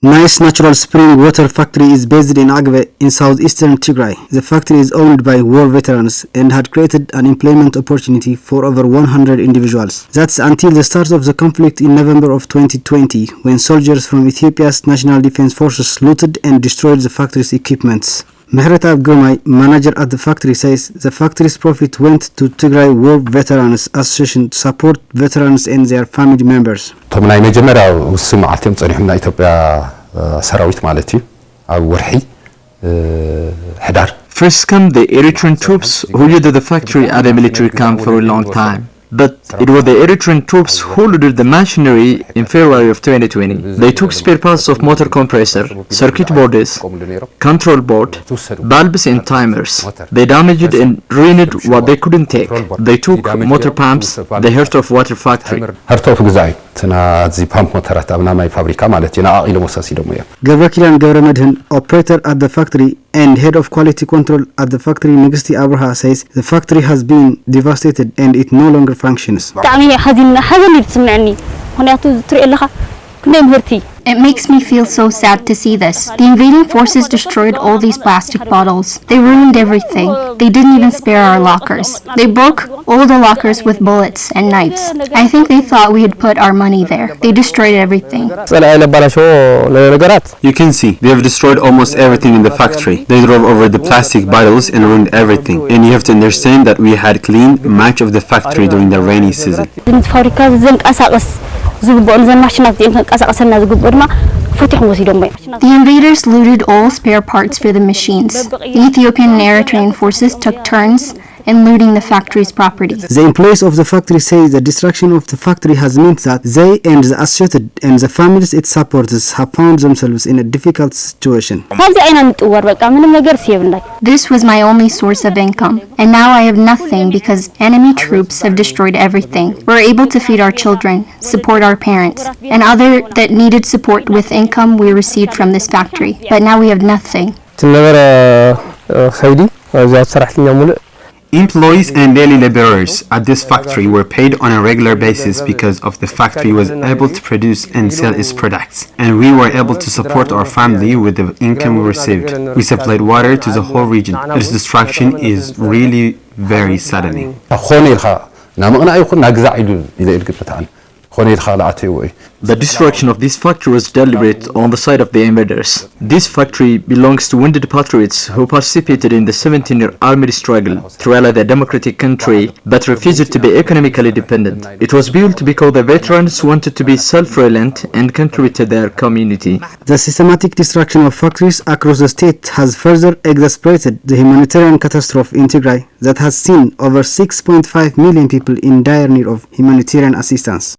Nice Natural Spring Water Factory is based in Agve in southeastern Tigray. The factory is owned by war veterans and had created an employment opportunity for over 100 individuals. That's until the start of the conflict in November of 2020, when soldiers from Ethiopia's National Defense Forces looted and destroyed the factory's equipments. Mehret Abgomai, manager at the factory, says the factory's profit went to Tigray War Veterans Association to support veterans and their family members. طبعا መጀመሪያው ስማዓትም ጸኒሕና ኢትዮጵያ ሰራዊት ማለት እዩ ኣብ ወርሒ ሕዳር First come the Eritrean troops who looted the factory at a military camp for a long time. But it was the Eritrean troops who looted the machinery in February of 2020. They took spare parts of motor compressor, circuit boards, control board, bulbs and timers. They damaged and ruined what they couldn't take. They took motor pumps, the heart of water factory. heart of gzai tana zi pump motorat abna mai fabrika ማለት ina aqilo mosasi ደሞ ያ Gavrakilan Gavramedhin, operator at the factory and head of quality control at the factory, Nigsti Abraha, says the factory has been devastated and it no longer functions. It makes me feel so sad to see this. The invading forces destroyed all these plastic bottles. They ruined everything. They didn't even spare our lockers. They broke all the lockers with bullets and knives. I think they thought we had put our money there. They destroyed everything. You can see, they have destroyed almost everything in the factory. They drove over the plastic bottles and ruined everything. And you have to understand that we had cleaned much of the factory during the rainy season. The invaders looted all spare parts for the machines. The Ethiopian and Eritrean forces took turns in looting the factory's property. The employees of the factory say the destruction of the factory has meant that they and the associated and the families it supports have found themselves in a difficult situation. This was my only source of income, and now I have nothing because enemy troops have destroyed everything. We're able to feed our children, support our parents, and other that needed support with income we received from this factory. But now we have nothing. Employees and daily laborers at this factory were paid on a regular basis because of the factory was able to produce and sell its products, and we were able to support our family with the income we received. We supplied water to the whole region. Its destruction is really very saddening. The destruction of this factory was deliberate on the side of the invaders. This factory belongs to wounded patriots who participated in the 17-year armed struggle to rally the democratic country but refused to be economically dependent. It was built because the veterans wanted to be self-reliant and contribute to their community. The systematic destruction of factories across the state has further exacerbated the humanitarian catastrophe in Tigray that has seen over 6.5 million people in dire need of humanitarian assistance.